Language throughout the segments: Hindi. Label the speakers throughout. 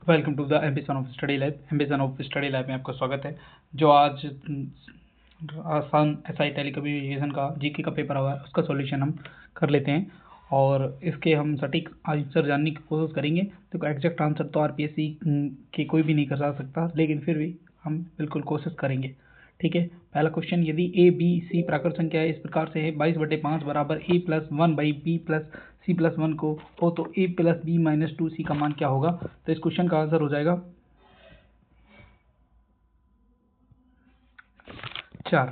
Speaker 1: Welcome to the ambition of study lab. Ambition of study lab में आपका स्वागत है। जो आज आसान एसआई टेलीकम्युनिकेशन का जीके का पेपर हुआ है उसका सॉल्यूशन हम कर लेते हैं और इसके हम सटीक आंसर जानने की कोशिश करेंगे। तो एग्जैक्ट आंसर तो आरपीएससी के कोई भी नहीं कर सकता, लेकिन फिर भी हम बिल्कुल कोशिश करेंगे। ठीक है। पहला क्वेश्चन, यदि ए बी सी प्राकृत संख्या इस प्रकार से है 22/5 बराबर a + 1/b + c + 1 को हो तो a + b - 2c का मान क्या होगा। तो इस क्वेश्चन का आंसर हो जाएगा 4।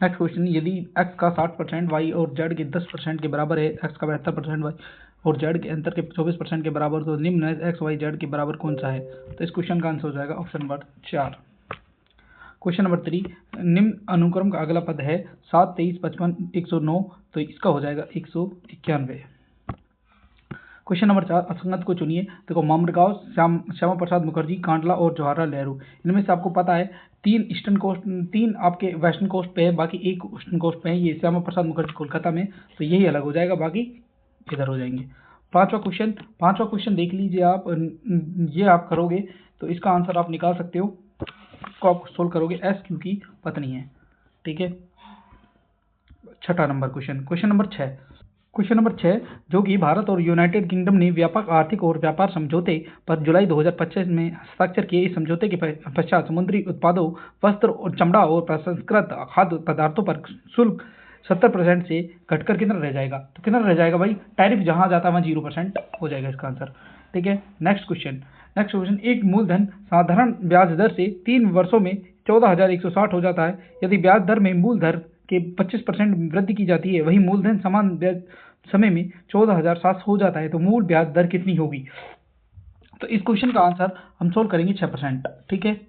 Speaker 1: नेक्स्ट क्वेश्चन, यदि x का 60% y और z के 10% के बराबर है, x का 72% y और z के अंतर के 24% के बराबर, तो निम्न x y z के बराबर कौन सा है। तो इस क्वेश्चन का आंसर हो जाएगा ऑप्शन नंबर 4। क्वेश्चन नंबर 3, निम्न अनुक्रम का अगला पद है 7, 23, 55, 109, तो इसका हो जाएगा 191। क्वेश्चन नंबर 4, असंगत को चुनिए। देखो, मामरगांव, श्यामा प्रसाद मुखर्जी, कांडला और जवाहरलाल नेहरू, इनमें से आपको पता है 3 ईस्टर्न कोस्ट, 3 आपके वेस्टर्न कोस्ट पे है, बाकी 1 ईस्टर्न कोस्ट पे है। ये श्यामा प्रसाद मुखर्जी कोलकाता में, तो यही अलग हो जाएगा, बाकी इधर हो जाएंगे। पांचवा क्वेश्चन देख लीजिए आप, ये आप करोगे तो इसका आंसर आप निकाल सकते हो, को आप सोल्व करोगे। एस क्यू की पत्नी है। ठीक है। छठा नंबर क्वेश्चन नंबर 6, जो कि भारत और यूनाइटेड किंगडम ने व्यापक आर्थिक और व्यापार समझौते पर जुलाई 2025 में हस्ताक्षर किए। इस समझौते के पश्चात समुद्री उत्पादों, वस्त्र और चमड़ा और प्रसंस्कृत खाद्य पदार्थों पर शुल्क 70% से घटकर कितना रह जाएगा। तो कितना रह जाएगा भाई, टैरिफ जहां जाता है वहां 0% हो जाएगा इसका आंसर। ठीक है। नेक्स्ट क्वेश्चन, एक मूलधन साधारण ब्याज दर से 3 वर्षों में 14,160 हो जाता है। यदि ब्याज दर में मूल दर के 25% वृद्धि की जाती है, वही मूलधन समान ब्याज समय में 14,700 हो जाता है, तो मूल ब्याज दर कितनी होगी। तो इस क्वेश्चन का आंसर हम सोल्व करेंगे 6%। ठीक है।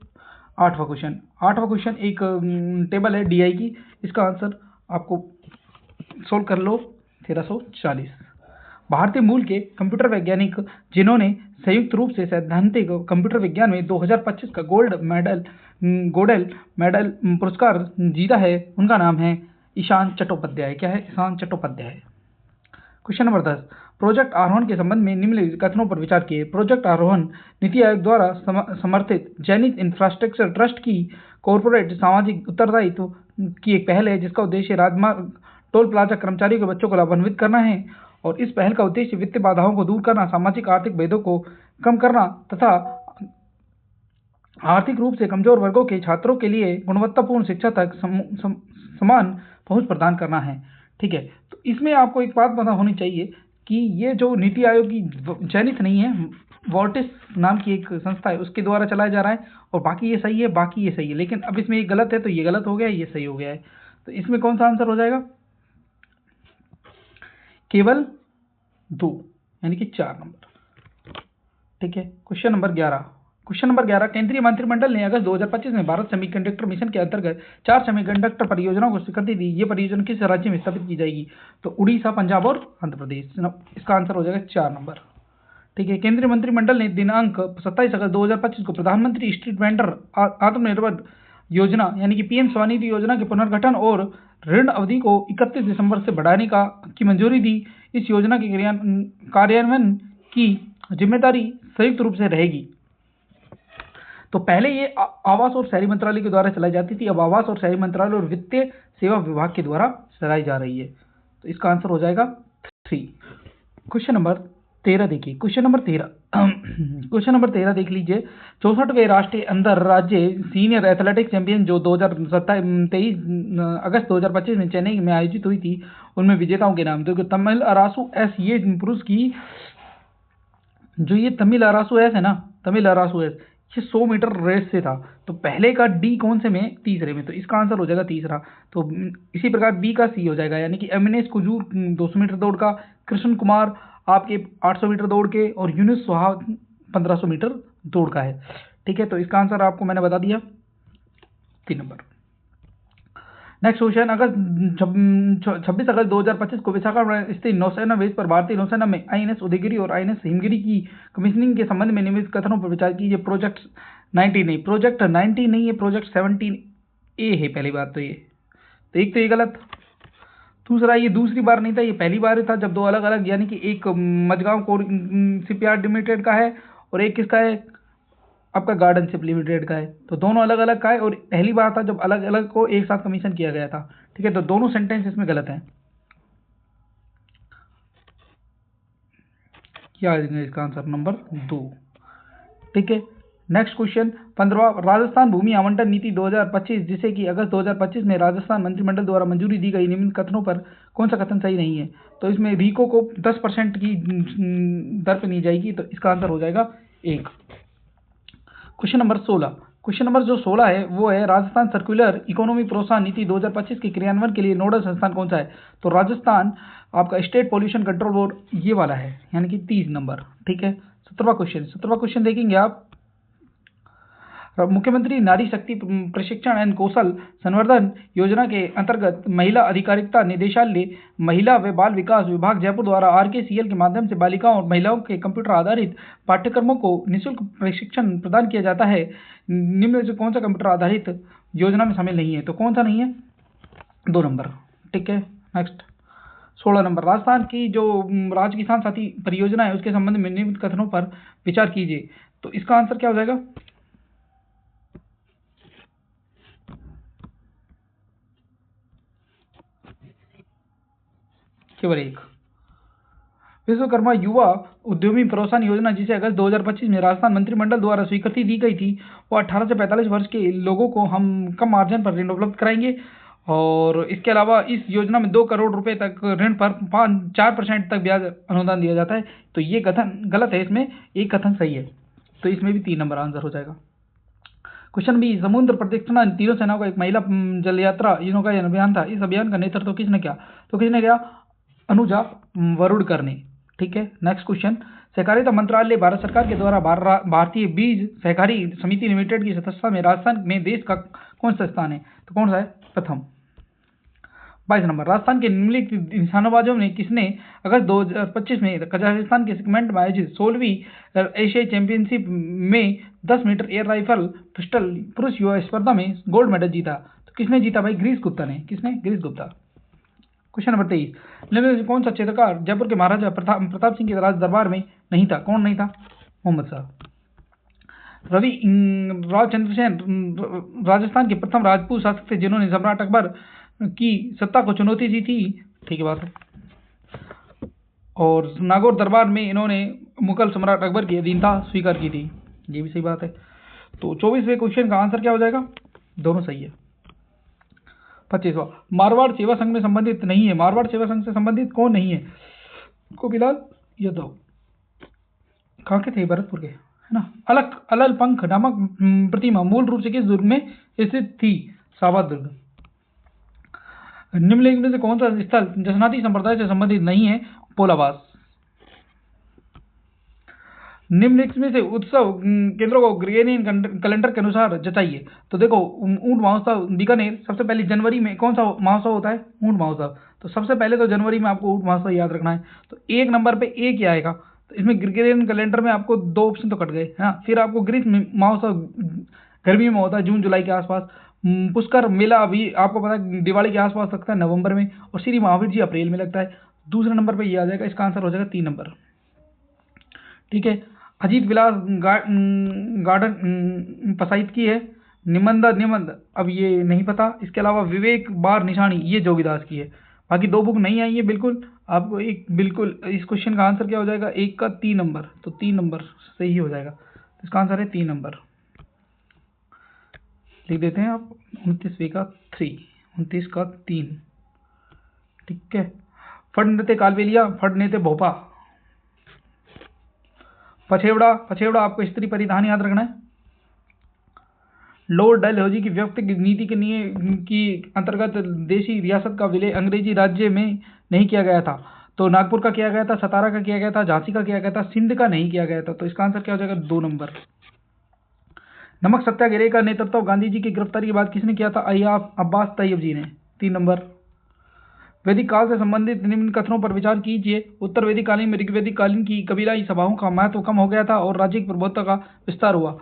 Speaker 1: आठवां क्वेश्चन एक टेबल है डीआई की, इसका आंसर आपको सोल्व कर लो 1340। भारतीय मूल के कंप्यूटर वैज्ञानिक जिन्होंने संयुक्त रूप से सैद्धांतिक कंप्यूटर विज्ञान में 2025 का गोल्डन मेडल पुरस्कार जीता है, उनका नाम है ईशान चट्टोपाध्याय। क्या है? Ishan Chattopadhyay. Question number 10, project Aarohan के संबंध में निम्नलिखित कथनों पर विचार किए। प्रोजेक्ट आरोहण नीति आयोग द्वारा समर्थित जैनित इंफ्रास्ट्रक्चर ट्रस्ट की कॉर्पोरेट सामाजिक उत्तरदायित्व की एक पहल है, जिसका उद्देश्य राजमार्ग, टोल प्लाजा कर्मचारियों के बच्चों को लाभान्वित करना है। और इस पहल का उद्देश्य वित्तीय बाधाओं को दूर करना, सामाजिक आर्थिक भेदों को कम करना तथा आर्थिक रूप से कमजोर वर्गों के छात्रों के लिए गुणवत्तापूर्ण शिक्षा तक समान पहुंच प्रदान करना है। ठीक है। तो इसमें आपको एक बात पता होनी चाहिए कि ये जो नीति आयोग की चयनित नहीं है, वोर्टिस नाम की एक संस्था है, उसके द्वारा चलाया जा रहा है, और बाकी ये सही है, बाकी ये सही है, लेकिन अब इसमें ये गलत है तो ये गलत हो गया, ये सही हो गया है। तो इसमें कौन सा आंसर हो जाएगा? केवल 2, यानी कि 4 नंबर। ठीक है। क्वेश्चन नंबर 11, केंद्रीय मंत्रिमंडल ने अगस्त 2025 में भारत सेमीकंडक्टर मिशन के अंतर्गत 4 सेमीकंडक्टर परियोजनाओं को स्वीकृति दी। ये परियोजना किस राज्य में स्थापित की जाएगी? तो उड़ीसा, पंजाब और आंध्र प्रदेश। इसका आंसर हो जाएगा 4 नंबर। ठीक है। केंद्रीय मंत्रिमंडल ने दिनांक 27 अगस्त 2025 को प्रधानमंत्री स्ट्रीट वेंडर आत्मनिर्भर योजना यानी कि पीएम स्वनिधि योजना के पुनर्गठन और ऋण अवधि को 31 दिसंबर से बढ़ाने की मंजूरी दी। इस योजना के कार्यान्वयन की जिम्मेदारी संयुक्त रूप से रहेगी। तो पहले ये आवास और शहरी मंत्रालय के द्वारा चलाई जाती थी, अब आवास और शहरी मंत्रालय और वित्तीय सेवा विभाग के द्वारा चलाई जा रही है। तो इसका आंसर हो जाएगा 3। क्वेश्चन नंबर 13 देखिए। क्वेश्चन नंबर 13 देख लीजिए। 64वें राष्ट्रीय अंतर राज्य सीनियर एथलेटिक्स चैंपियन जो 23 अगस्त 2025 में चेन्नई में आयोजित हुई थी, उनमें विजेताओं के नाम देखो। तमिल अरासू एस, ये पुरुष की जो ये तमिल अरासू एस है ना, तमिल अरासू एस, ये 100 मीटर रेस से था। तो पहले का डी कौन से में? तीसरे में। तो इसका आंसर हो जाएगा तीसरा। तो इसी प्रकार बी का सी हो जाएगा, यानी कि एमिनेश कुजूर 200 मीटर दौड़ का, कृष्ण कुमार आपके 800 मीटर दौड़ के, और यूनुस सुहाग 1500 मीटर दौड़ का है। ठीक है। तो इसका आंसर आपको मैंने बता दिया 3 नंबर। नेक्स्ट क्वेश्चन, 26 अगस्त 2025 को विशाखापट्टनम स्थित नौसेना बेस पर भारतीय नौसेना में आईएनएस उदयगिरि और आईएनएस हिमगिरी की कमीशनिंग के संबंध में निम्नलिखित कथनों पर विचार कीजिए। प्रोजेक्ट 19 नहीं, प्रोजेक्ट 19 नहीं है, प्रोजेक्ट 17A है। पहली बात तो ये, तो एक तो ये गलत। दूसरा, ये दूसरी बार नहीं था, ये पहली बार था जब 2 अलग अलग, यानी कि एक मझगांव शिपयार्ड लिमिटेड का है और एक किसका है, आपका गार्डनशिप लिमिटेड का है। तो दोनों अलग अलग का है और पहली बार था जब अलग अलग को एक साथ कमीशन किया गया था। ठीक है, तो दोनों सेंटेंस इसमें गलत हैं। क्या है इसका आंसर, नंबर 2। ठीक है, नेक्स्ट क्वेश्चन 15वां, राजस्थान भूमि आवंटन नीति 2025 जिसे कि अगस्त 2025 में राजस्थान मंत्रिमंडल द्वारा मंजूरी दी गई, निम्न कथनों पर कौन सा कथन सही नहीं है। तो इसमें रीको को 10% की दर पर दी जाएगी, तो इसका आंसर हो जाएगा 1। क्वेश्चन नंबर 16, क्वेश्चन नंबर जो 16 है वो है राजस्थान सर्कुलर इकोनॉमी प्रोत्साहन नीति 2025 के क्रियान्वयन के लिए नोडल संस्थान कौन सा है। तो राजस्थान आपका स्टेट पॉल्यूशन कंट्रोल बोर्ड ये वाला है, यानी कि 30 नंबर। ठीक है, 17वां क्वेश्चन देखेंगे आप, मुख्यमंत्री नारी शक्ति प्रशिक्षण एवं कौशल संवर्धन योजना के अंतर्गत महिला अधिकारिता निदेशालय महिला व बाल विकास विभाग जयपुर द्वारा RKCL के माध्यम से बालिकाओं और महिलाओं के कंप्यूटर आधारित पाठ्यक्रमों को निःशुल्क प्रशिक्षण प्रदान किया जाता है। निम्न में से कौन सा कंप्यूटर आधारित योजना में शामिल नहीं है। तो कौन सा नहीं है, 2 नंबर। ठीक है, नेक्स्ट 16 नंबर, राजस्थान की जो राज्य किसान साथी परियोजना है उसके संबंध में निम्न कथनों पर विचार कीजिए। तो इसका आंसर क्या हो जाएगा, केवल 1। विश्वकर्मा युवा उद्यमी प्रोत्साहन योजना जिसे अगस्त 2025 में राजस्थान मंत्रिमंडल द्वारा स्वीकृति दी गई थी, वो 18 से 45 वर्ष के लोगों को हम कम मार्जिन पर ऋण उपलब्ध कराएंगे। और इसके अलावा इस योजना में 2 करोड़ रुपए तक ऋण पर 4% तक ब्याज अनुदान दिया जाता है। तो ये कथन गलत है, इसमें एक कथन सही है, तो इसमें भी 3 नंबर आंसर हो जाएगा। क्वेश्चन बी, समुद्र प्रदक्षिणा तीनों सेनाओं का एक महिला जल यात्रा का अभियान था, इस अभियान का नेतृत्व किसने किया। तो किसने किया, अनुजा वरुणकर ने। ठीक है, नेक्स्ट क्वेश्चन, सहकारिता मंत्रालय भारत सरकार के द्वारा भारतीय बीज सहकारी समिति लिमिटेड की सदस्यता में राजस्थान में देश का कौन सा स्थान है। तो कौन सा है, प्रथम। 22 नंबर, राजस्थान के निम्नलिखित निशानेबाजों ने किसने अगस्त 2025 में कजाकिस्तान के सिकमेंट में आयोजित 16वीं एशियाई चैंपियनशिप में 10 मीटर एयर राइफल पिस्टल पुरुष युवा स्पर्धा में गोल्ड मेडल जीता। तो किसने जीता भाई, ग्रीस गुप्ता ने। किसने, ग्रीस गुप्ता। क्वेश्चन नंबर 23, निम्न में कौन सा चित्रकार जयपुर के महाराजा प्रताप सिंह के राज दरबार में नहीं था। कौन नहीं था, मोहम्मद साहब। रवि रावचंद्र सेन राजस्थान के प्रथम राजपूत शासक थे जिन्होंने सम्राट अकबर की सत्ता को चुनौती दी थी। ठीक है, बात है। और नागौर दरबार में इन्होंने मुगल सम्राट अकबर की अधीनता स्वीकार की थी, ये भी सही बात है। तो 24वें क्वेश्चन का आंसर क्या हो जाएगा, दोनों सही है। 25वां, मारवाड़ सेवा संघ में संबंधित नहीं है। मारवाड़ सेवा संघ से संबंधित कौन नहीं है, गोपीलाल यादव। कहाँ के थे, भरतपुर के, है ना। अलल पंख नामक प्रतिमा मूल रूप से किस दुर्ग में स्थित थी, सावा दुर्ग। निम्नलिखित में से कौन सा स्थल जसनाती संप्रदाय से संबंधित नहीं है, पोलावास। निम्नलिखित में से उत्सव केंद्रों को ग्रेगोरियन कैलेंडर के अनुसार जताइए। तो देखो, ऊंट महोत्सव बीकानेर, सबसे पहले जनवरी में कौन सा महोत्सव होता है, ऊंट महोत्सव। तो सबसे पहले तो जनवरी में आपको ऊंट महोत्सव याद रखना है। तो 1 नंबर पे एक ही आएगा। तो इसमें ग्रेगोरियन कैलेंडर में आपको 2 ऑप्शन तो कट गए। हाँ, फिर आपको ग्रीष्म महोत्सव गर्मी में होता है, जून जुलाई के आसपास। पुष्कर मेला अभी आपको पता है दिवाली के आसपास लगता है, नवंबर में। और श्री महावीर जी अप्रैल में लगता है। दूसरे नंबर पे ये आ जाएगा, इसका आंसर हो जाएगा 3 नंबर। ठीक है, अजीत विलास गार्डन पसाइत की है। निबंध अब ये नहीं पता। इसके अलावा विवेक बार निशानी ये जोगीदास की है। बाकी 2 बुक नहीं आई है बिल्कुल। आपको एक बिल्कुल इस क्वेश्चन का आंसर क्या हो जाएगा, 1 का 3 नंबर। तो 3 नंबर सही हो जाएगा। इसका आंसर है 3 नंबर। लिख देते हैं आप, 29 का 3, 29 का 3। ठीक है, फड़ नेते कालबेलिया, फड़ नेते भोपा। पछेवड़ा आपको स्त्री परिधान याद रखना है। लॉर्ड डलहौजी की व्यक्तिगत नीति के अंतर्गत देशी रियासत का विलय अंग्रेजी राज्य में नहीं किया गया था। तो नागपुर का किया गया था, सतारा का किया गया था, झांसी का किया गया था, सिंध का नहीं किया गया था। तो इसका आंसर क्या हो जाएगा, 2 नंबर। नमक सत्याग्रह का नेतृत्व गांधी जी की गिरफ्तारी के बाद किसने किया था, अय्याज अब्बास तैयब जी ने। 3 नंबर। वैदिक काल से संबंधित निम्न कथनों पर विचार कीजिए। उत्तर वैदिक कालीन में ऋग्वैदिक कालीन की कबीलाई सभाओं का महत्व कम हो गया था और राज्य की प्रभुत्व का विस्तार हुआ।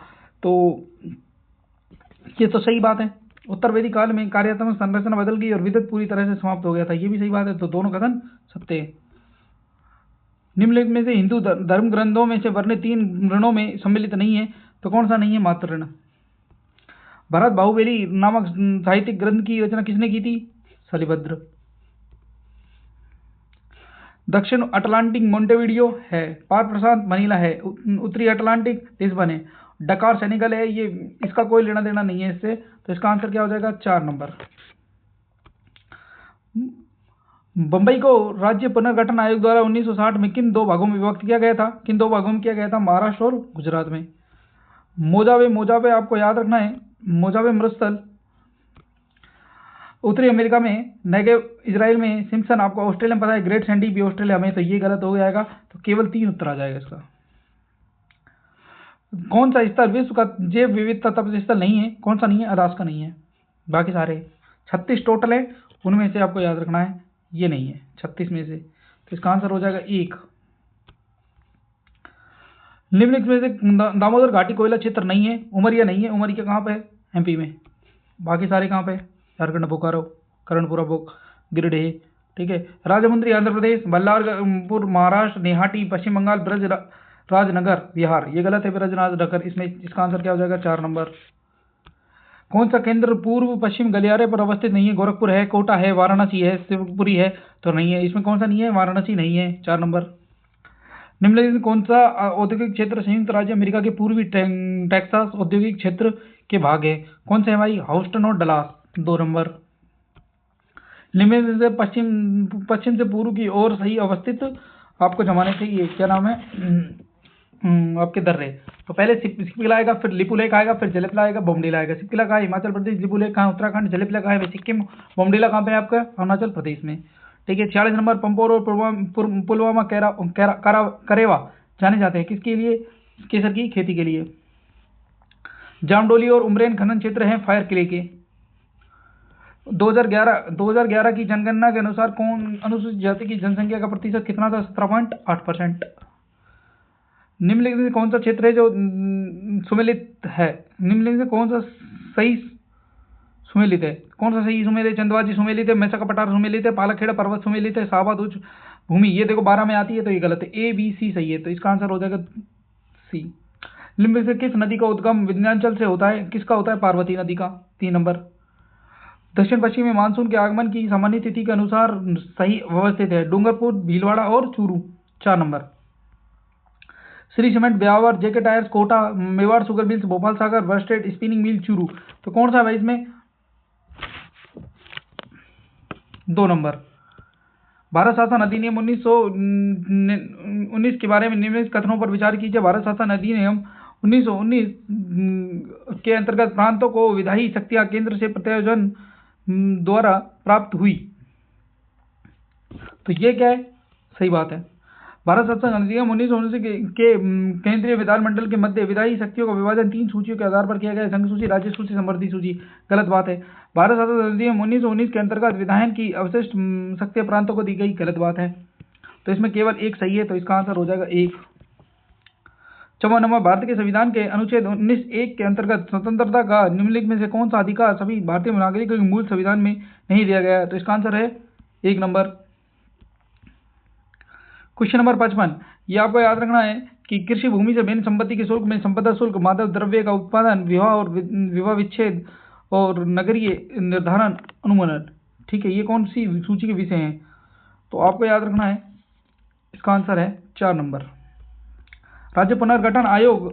Speaker 1: तो ये तो सही बात है। उत्तर वैदिक काल में कार्यात्मक संरचना बदल गई और विद्युत पूरी तरह से समाप्त हो गया था, ये भी सही बात है। तो दोनों कथन सत्य है। निम्नलिखित में से हिंदू धर्म ग्रंथों में से वर्णित 3 ऋणों में सम्मिलित नहीं है, तो कौन सा नहीं है? मातृ ऋण। भरत बाहुबली नामक साहित्यिक ग्रंथ की रचना किसने की थी? शलिभद्र। दक्षिण अटलांटिक मोंटेविडियो है, पार प्रशांत मनीला है, उत्तरी अटलांटिक लिस्बन है, डकार सेनेगल है। ये इसका कोई लेना देना नहीं है इससे, तो इसका आंसर क्या हो जाएगा? 4 नंबर। बंबई को राज्य पुनर्गठन आयोग द्वारा 1960 में किन 2 भागों में विभक्त किया गया था? किन 2 भागों में किया गया था? महाराष्ट्र और गुजरात में। मोजावे आपको याद रखना है, मोजावे मरुस्थल उत्तरी अमेरिका में, नेगेव इजराइल में, सिम्पसन आपको ऑस्ट्रेलिया में पता है, ग्रेट सैंडी भी ऑस्ट्रेलिया में, तो ये गलत हो जाएगा, तो केवल 3 उत्तर आ जाएगा इसका। कौन सा स्थल विश्व का जैव विविधता तप स्थल नहीं है? कौन सा नहीं है? अलास्का नहीं है, बाकी सारे 36 टोटल है, उनमें से आपको याद रखना है ये नहीं है 36 में से, तो इसका आंसर हो जाएगा 1। निम्नलिखित में से दामोदर घाटी कोयला क्षेत्र नहीं है? उमरिया नहीं है, उमरिया कहाँ पे है? एमपी में। बाकी सारे कहाँ पे? झारखंड, बोकारो, कर्णपुरा, गिरिडीह, ठीक है। राजमुंद्री आंध्र प्रदेश, बल्लारपुर महाराष्ट्र, नेहाटी पश्चिम बंगाल, ब्रज राजनगर बिहार। ये गलत है, ब्रज राजनगर। इसमें इसका आंसर क्या हो जाएगा? 4 नंबर। कौन सा केंद्र पूर्व पश्चिम गलियारे पर अवस्थित नहीं है? गोरखपुर है, कोटा है, वाराणसी है, शिवपुरी है, तो नहीं है। इसमें कौन सा नहीं है? वाराणसी नहीं है, 4 नंबर। निम्नलिखित कौन सा औद्योगिक क्षेत्र संयुक्त राज्य अमेरिका के पूर्वी टेक्सास औद्योगिक क्षेत्र के भाग है? कौन से है भाई? ह्यूस्टन और डलास, 2 नंबर। निम्नलिखित से पश्चिम से पूर्व की ओर सही अवस्थित आपको जमाने चाहिए, क्या नाम है आपके दर्रे। तो पहले सिक्किला आएगा, फिर लिपुलेख आएगा, फिर जलेपला आएगा, बोमडीला आएगा। सिक्किला कहाँ है? हिमाचल प्रदेश। लिपुलेख कहाँ है? उत्तराखंड। जलेपला कहाँ है? सिक्किम। बोमडीला कहाँ पे है आपका? अरुणाचल प्रदेश में, ठीक है। 46 नंबर। पंपोर और पुलवामा करेवा जाने जाते हैं किसके लिए? केसर की खेती के लिए। जामडोली और उमरेन खनन क्षेत्र हैं फायर किले के। 2011 की जनगणना के अनुसार कौन अनुसूचित जाति की जनसंख्या का प्रतिशत कितना था? 17.8%। निम्नलिखित में कौन सा क्षेत्र है जो सुमेलित है? निम्नलिखित में कौन सा सही सुमेलित है? कौन सा सही सुमेलित है? चंदवाजी सुमेलित है, मैसा का पठार सुमेलित है, पालाखेड़ा पर्वत सुमेलित है, शाहबाद उच्च भूमि। ये देखो 12 में आती है, तो ये गलत है। ए बी सी सही है, तो इसका आंसर हो जाएगा सी। निम्न से किस नदी का उद्गम विंध्याचल से होता है? किसका होता है? पार्वती नदी का, 3 नंबर। दक्षिण पश्चिम में मानसून के आगमन की सामान्य तिथि के अनुसार सही व्यवस्थित है? डूंगरपुर, भीलवाड़ा और Churu, 4 number. Shri cement, Beawar, JK tyres, Kota, Mewar sugar mills, Bhopal Sagar, worsted spinning mill, Churu, तो कौन सा है इसमें? 2 नंबर। भारत शासन अधिनियम 1919 के बारे में निम्नलिखित कथनों पर विचार कीजिए। भारत शासन अधिनियम 1919 के अंतर्गत प्रांतों को विधायी शक्तियां केंद्र से प्रत्यायोजन द्वारा प्राप्त हुई, तो ये क्या है? सही बात है। भारत शासन अधिनियम 1919 के केंद्रीय विधानमंडल के मध्य विधायी शक्तियों का विभाजन 3 सूचियों के आधार पर किया गया: संघ सूची, राज्य सूची, समवर्ती सूची। गलत बात है। भारत शासन अधिनियम 1919 के अंतर्गत विधायन की अवशिष्ट शक्तियां प्रांतों को दी गई। गलत बात है, तो इसमें केवल 1 सही है, तो इसका आंसर हो जाएगा 1। 54 नंबर। भारत के संविधान के अनुच्छेद 19(1) के अंतर्गत स्वतंत्रता का निम्नलिखित में से कौन सा अधिकार सभी भारतीय नागरिकों के मूल संविधान में नहीं दिया गया है? तो इसका आंसर है 1 नंबर। क्वेश्चन नंबर 55, ये आपको याद रखना है कि कृषि भूमि से भिन्न संपत्ति के शुल्क में संपदा शुल्क, मादक द्रव्य का उत्पादन, विवाह विच्छेद और नगरीय निर्धारण अनुमोदन, ठीक है। ये कौन सी सूची के विषय हैं? तो आपको याद रखना है, इसका आंसर है 4 नंबर। राज्य पुनर्गठन आयोग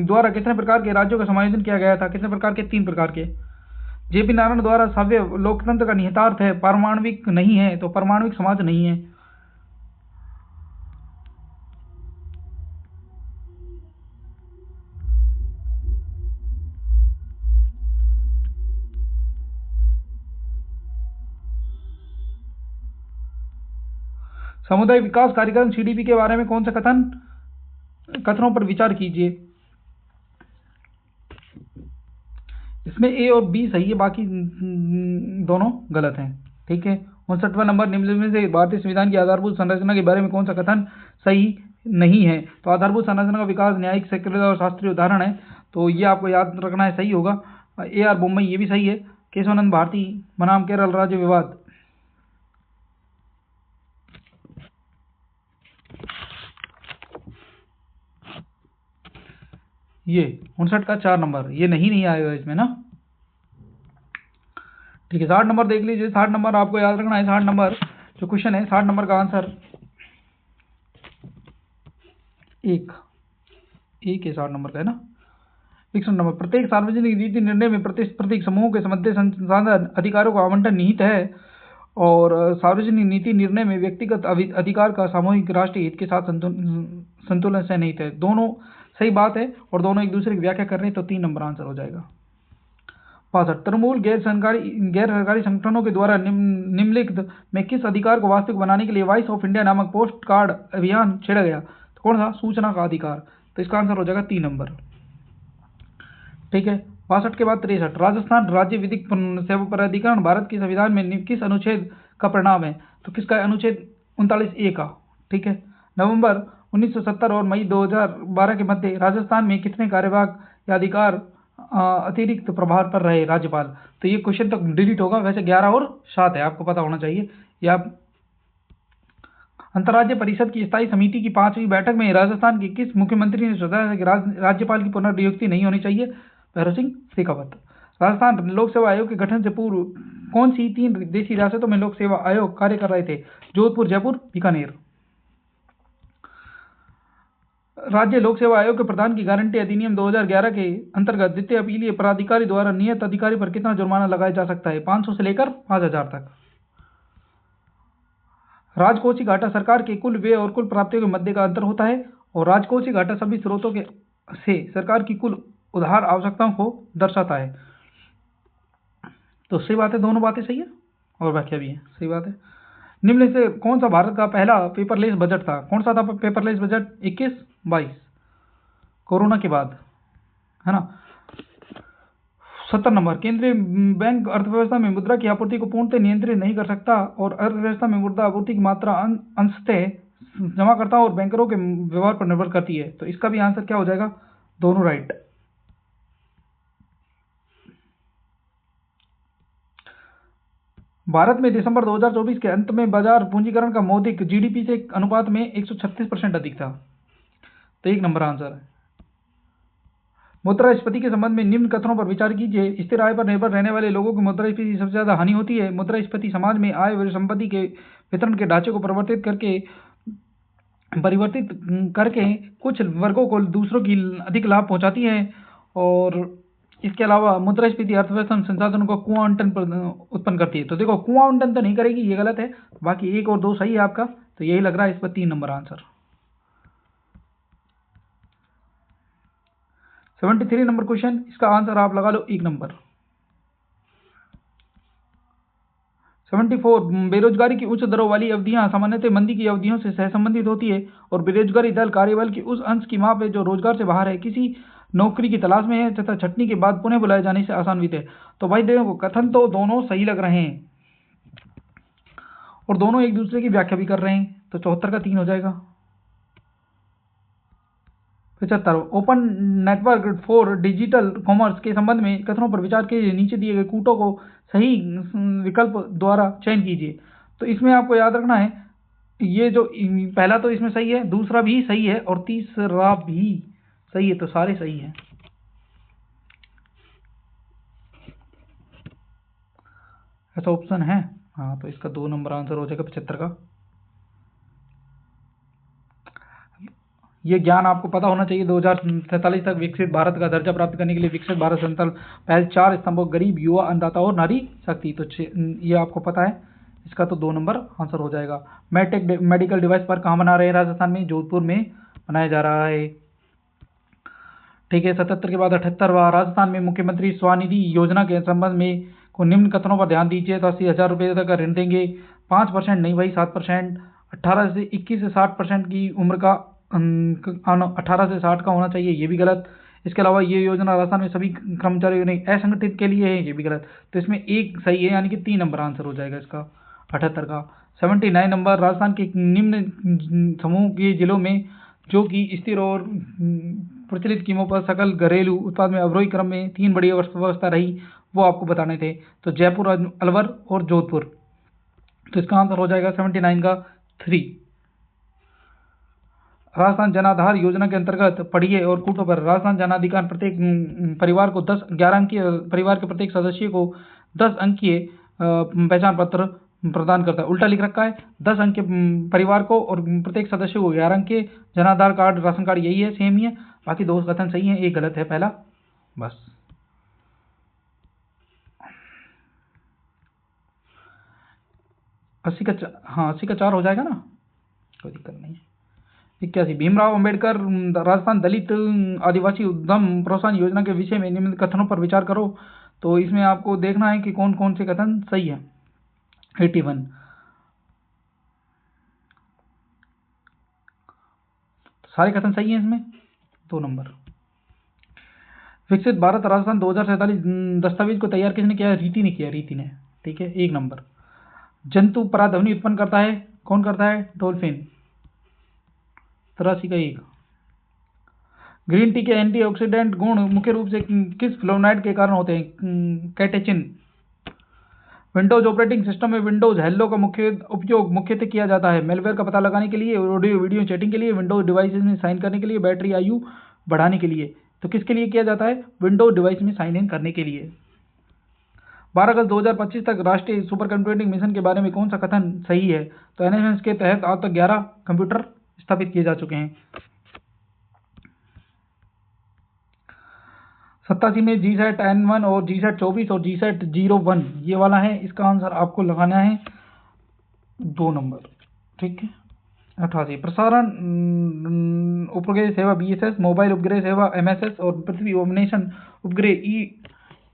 Speaker 1: द्वारा कितने प्रकार के राज्यों का समायोजन किया गया था? कितने प्रकार के? 3 प्रकार के। जेपी नारायण द्वारा सभ्य लोकतंत्र का निहितार्थ है पारमाणविक नहीं है, तो परमाणविक समाज नहीं है। समुदाय विकास कार्यक्रम सीडीपी के बारे में कौन सा कथनों पर विचार कीजिए? इसमें ए और बी सही है, बाकी दोनों गलत हैं, ठीक है। 59वां नंबर। निम्नलिखित में से भारतीय संविधान की आधारभूत संरचना के बारे में कौन सा कथन सही नहीं है? तो आधारभूत संरचना का विकास न्यायिक, सेक्युलर और शास्त्रीय उदाहरण है, तो ये आपको याद रखना है, सही होगा। AR बोम्मई, ये भी सही है। केशवानंद भारती बनाम केरल राज्य विवाद, ये 59 का 4 नंबर, ये नहीं आएगा इसमें ना। ठीक है, 60 नंबर देख लीजिए। 60 नंबर आपको याद रखना है। 60 नंबर जो क्वेश्चन है, 60 नंबर का आंसर एक है। 60 नंबर का है ना। 61 नंबर, प्रत्येक सार्वजनिक नीति निर्णय में प्रत्येक समूह के मध्य संसाधन अधिकारों का आवंटन निहित है और सार्वजनिक नीति निर्णय में व्यक्तिगत अधिकार का सामूहिक राष्ट्रीय हित के साथ संतुलन से निहित है। दोनों सही बात है और दोनों एक दूसरे की व्याख्या कर रहे हैं, तो 3 नंबर आंसर हो जाएगा। 65, तृणमूल गैर सरकारी संगठनों के द्वारा निम्नलिखित में किस अधिकार को वास्तविक बनाने के लिए वॉइस ऑफ इंडिया नामक पोस्ट कार्ड अभियान छेड़ा गया? तो कौन सा? सूचना का अधिकार। तो इसका आंसर हो जाएगा 3 नंबर। ठीक है, 62 के बाद 63, राजस्थान राज्य विधिक सेवा प्राधिकरण भारत के संविधान में किस अनुच्छेद का परिणाम है? तो किसका? अनुच्छेद 39A का। ठीक है, नवंबर 1970 और मई 2012 के मध्य राजस्थान में कितने कार्यवाहक या अधिकार अतिरिक्त प्रभार पर रहे राज्यपाल? तो ये क्वेश्चन तक डिलीट होगा, वैसे 11 और 7 है, आपको पता होना चाहिए। या अंतर्राज्य परिषद की स्थायी समिति की 5वीं बैठक में राजस्थान के किस मुख्यमंत्री ने सोचा है कि राज्यपाल की पुनर्नियुक्ति नहीं होनी चाहिए? भैरव सिंह शेखावत। राजस्थान लोक सेवा आयोग के गठन से पूर्व कौन सी 3 देशी रियासतों में लोक सेवा आयोग कार्य कर रहे थे? जोधपुर, जयपुर, बीकानेर। राज्य लोक सेवा आयोग के प्रधान की गारंटी अधिनियम 2011 के अंतर्गत द्वितीय अपीलीय प्राधिकारी द्वारा नियत अधिकारी पर कितना जुर्माना लगाया जा सकता है? 500 से लेकर 5000 तक। राजकोषीय घाटा सरकार के कुल व्यय और कुल प्राप्तियों के मध्य का अंतर होता है और राजकोषीय घाटा सभी स्रोतों के से सरकार की कुल उधार आवश्यकताओं को दर्शाता है। तो सही बात है, दोनों बातें सही है और व्याख्या भी है, सही बात है। निम्न से कौन सा भारत का पहला पेपरलेस बजट था? कौन सा था पेपरलेस बजट? 21-22, कोरोना के बाद, है ना। 70 नंबर, केंद्रीय बैंक अर्थव्यवस्था में मुद्रा की आपूर्ति को पूर्णतः नियंत्रित नहीं कर सकता और अर्थव्यवस्था में मुद्रा आपूर्ति की मात्रा अंशतः जमाकर्ताओं और बैंकरों के व्यवहार पर निर्भर करती है। तो इसका भी आंसर क्या हो जाएगा? दोनों राइट। भारत में दिसंबर 2024 के अंत में बाजार पूंजीकरण का मौद्रिक जीडीपी से अनुपात में 136% अधिक था। तो 1 नंबर आंसर है। मुद्रास्फीति के संबंध में निम्न कथनों पर विचार कीजिए। स्थिर आय पर निर्भर रहने वाले लोगों की मुद्रास्फीति सबसे ज्यादा हानि होती है। मुद्रास्फीति समाज में आय व संपत्ति के वितरण के ढांचे को परिवर्तित करके कुछ वर्गों को दूसरों की अधिक लाभ पहुंचाती है और इसके अलावा मुद्रास्फीति अर्थव्यवस्था में संसाधनों का कुआं आवंटन उत्पन्न करती है। तो देखो, कुआं आवंटन तो नहीं करेगी, ये गलत है। बाकी 1 और 2 सही है आपका, तो यही लग रहा है इस पर 3 नंबर आंसर। 73 नंबर क्वेश्चन, इसका आंसर आप लगा लो 1 नंबर। 74, बेरोजगारी की उच्च दरों वाली अवधियां सामान्यतः मंदी की अवधियों से सहसंबंधित होती है और बेरोजगारी दल कार्यबल की उस अंश की माप है जो रोजगार से बाहर है, किसी नौकरी की तलाश में है तथा छटनी के बाद पुनः बुलाए जाने से आसान्वित है। तो भाई देखो, कथन तो दोनों सही लग रहे हैं और दोनों एक दूसरे की व्याख्या भी कर रहे हैं, तो 74 का 3 हो जाएगा। 75, open network for digital commerce के संबंध में कथनों पर विचार कीजिए। नीचे दिए गए कूटों को सही विकल्प द्वारा चयन कीजिए। तो इसमें आपको याद रखना है, ये जो पहला तो इसमें सही है, दूसरा भी सही है और तीसरा भी सही है, तो सारे सही हैं। ऐसा ऑप्शन है, हाँ, तो इसका 2 नंबर आंसर हो जाएगा 75 का। ये ज्ञान आपको पता होना चाहिए। 2047 तक विकसित भारत का दर्जा प्राप्त करने के लिए विकसित भारत संकल्प पहले 4 स्तंभों: गरीब, युवा, अन्नदाता और नारी शक्ति। तो ये आपको पता है, इसका तो 2 नंबर आंसर हो जाएगा। मेडटेक मेडिकल डिवाइस पर कहाँ बना रहे हैं? राजस्थान में जोधपुर में बनाया जा रहा है। ठीक है, 77 के बाद 78वां, राजस्थान में मुख्यमंत्री स्वनिधि योजना के संबंध में को निम्न कथनों पर ध्यान दीजिए। तो 80,000 रुपये तक का ऋण देंगे। 5% नहीं भाई, 7%। 18 से 21 से 60% की उम्र का 18 से 60 का होना चाहिए, ये भी गलत। इसके अलावा ये योजना राजस्थान में सभी कर्मचारियों ने असंगठित के लिए है, ये भी गलत। तो इसमें 1 सही है, यानी कि 3 नंबर आंसर हो जाएगा इसका 78 का। 79 नंबर, राजस्थान के निम्न समूह के जिलों में जो कि स्थिर और प्रचलित कीमतों पर सकल घरेलू उत्पाद में अवरोही क्रम में 3 बड़ी अर्थव्यवस्था रही, वो आपको बताने थे। तो जयपुर, अलवर और जोधपुर। तो इसका आंसर हो जाएगा 79 का 3। राजस्थान जन आधार योजना के अंतर्गत पढ़िए और कूटों पर राजस्थान जन अधिकार प्रत्येक परिवार को 11 अंकीय परिवार के प्रत्येक सदस्य को 10 अंकीय पहचान पत्र प्रदान करता है। उल्टा लिख रखा है, 10 अंक के परिवार को और प्रत्येक सदस्य को 11 अंक के Jan Aadhaar card ration card, यही है, सेम ही है। बाकी दो कथन सही है, एक गलत है पहला, बस। 80 का 4 हो जाएगा ना, कोई दिक्कत नहीं है। 81 भीमराव अंबेडकर राजस्थान दलित आदिवासी उद्यम प्रोत्साहन योजना के विषय में निम्न कथनों पर विचार करो। तो इसमें आपको देखना है कि कौन कौन से कथन सही है। 81 सारे कथन सही हैं इसमें। 2 नंबर। विकसित भारत राजस्थान 2047 दस्तावेज को तैयार किसने किया है? रीति ने किया, रीति ने, ठीक है। 1 नंबर। जंतु पराध्वनि उत्पन्न करता है, कौन करता है? डॉल्फिन। 83 का 1। ग्रीन टी के एंटीऑक्सीडेंट गुण मुख्य रूप से किस फ्लोनाइड के कारण होते हैं? कैटेचिन। विंडोज ऑपरेटिंग सिस्टम में विंडोज हेलो का उपयोग मुख्यतः किया जाता है मेलवेयर का पता लगाने के लिए, ऑडियो वीडियो चैटिंग के लिए, विंडोज डिवाइसेस में साइन करने के लिए, बैटरी आयु बढ़ाने के लिए। तो किसके लिए किया जाता है? विंडोज डिवाइस में साइन इन करने के लिए। 12 अगस्त 2025 तक राष्ट्रीय सुपर कंप्यूटिंग मिशन के बारे में कौन सा कथन सही है? तो एनएसएस के तहत आज तक 11 कंप्यूटर स्थापित किए जा चुके हैं। 87 में GSAT N1 और GSAT 24 और GSAT 01 ये वाला है, इसका आंसर आपको लगाना है 2 नंबर, ठीक है। 88 प्रसारण उपग्रह सेवा BSS, मोबाइल उपग्रह सेवा MSS और पृथ्वी ओबनेशन उपग्रह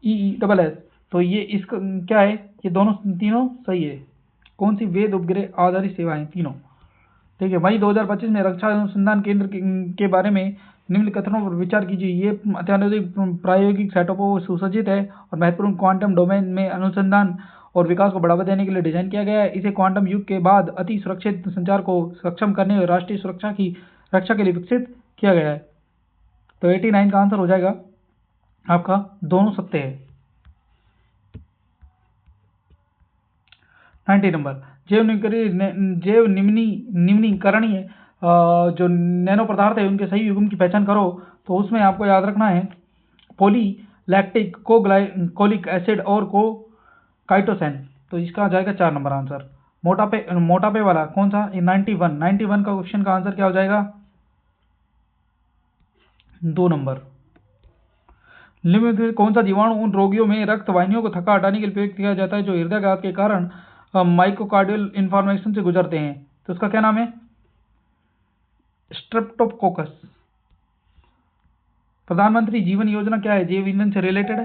Speaker 1: EESS। तो ये इसका क्या है? ये दोनों तीनों सही है। कौन सी वेद उपग्रह आधारित सेवाएं? तीनों, ठीक है। मई 2025 में रक्षा अनुसंधान केंद्र के बारे में निम्न कथनों पर विचार कीजिए। ये अत्याधुनिक प्रायोगिक सेटअपों सुसज्जित है और महत्वपूर्ण क्वांटम डोमेन में अनुसंधान और विकास को बढ़ावा देने के लिए डिजाइन किया गया है। इसे क्वांटम युग के बाद अति सुरक्षित संचार को सक्षम करने और राष्ट्रीय सुरक्षा की रक्षा के लिए विकसित किया गया है। तो 89 का आंसर हो जाएगा आपका, दोनों सत्य है। 90 नंबर। जैव निम्नीकरणीय जो नैनो पदार्थ है उनके सही युग्म की पहचान करो। तो उसमें आपको याद रखना है पॉली लैक्टिक कोलिक एसिड और काइटोसैन। तो इसका आ जाएगा 4 नंबर आंसर। मोटापे वाला कौन सा? 91 का क्वेश्चन का आंसर क्या हो जाएगा? 2 नंबर। निम्न में कौन सा जीवाणु उन रोगियों में रक्त वाहिनियों को थक्का हटाने के लिए प्रयोग किया जाता है जो हृदयाघात के कारण माइकोकार्डियल इन्फॉर्मेशन से गुजरते हैं? तो उसका क्या नाम है? स्ट्रेप्टोकोकस। प्रधानमंत्री जीवन योजना क्या है? जैव ईंधन से रिलेटेड है।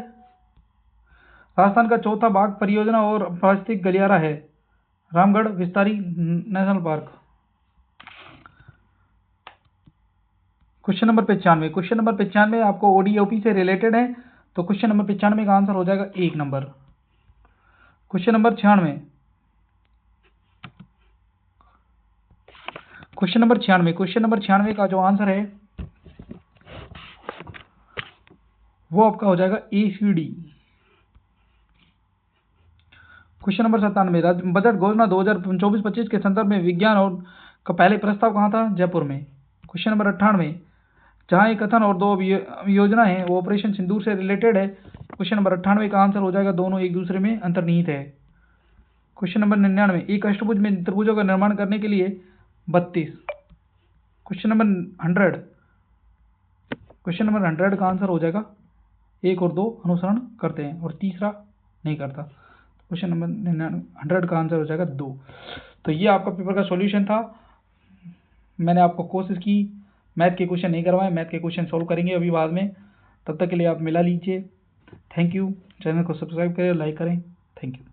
Speaker 1: राजस्थान का चौथा बाघ परियोजना और पारिस्थितिक गलियारा है? Ramgarh Vishdhari national park. Question number 95 आपको ओडीओपी से रिलेटेड है। तो क्वेश्चन नंबर 95 का आंसर हो जाएगा 1 नंबर। क्वेश्चन नंबर 96 का जो आंसर है वो आपका हो जाएगा ACD। क्वेश्चन नंबर 97 बजट घोषणा 2024-25 के संदर्भ में विज्ञान और का पहले प्रस्ताव कहाँ था? जयपुर में। क्वेश्चन नंबर 98 जहां एक कथन और 2 योजना है वो ऑपरेशन सिंदूर से रिलेटेड है। क्वेश्चन नंबर 98 का आंसर हो जाएगा दोनों एक दूसरे में अंतर्निहित है। क्वेश्चन नंबर 99 एक अष्टभुज में त्रिभुजों का निर्माण करने के लिए 32। क्वेश्चन नंबर 100 का आंसर हो जाएगा 1 और 2 अनुसरण करते हैं और तीसरा नहीं करता। क्वेश्चन नंबर 100 का आंसर हो जाएगा 2। तो ये आपका पेपर का सॉल्यूशन था। मैंने आपको कोशिश की, मैथ के क्वेश्चन नहीं करवाए, मैथ के क्वेश्चन सॉल्व करेंगे अभी बाद में। तब तक के लिए आप मिला लीजिए। Thank you. चैनल को सब्सक्राइब करें, लाइक करें। Thank you.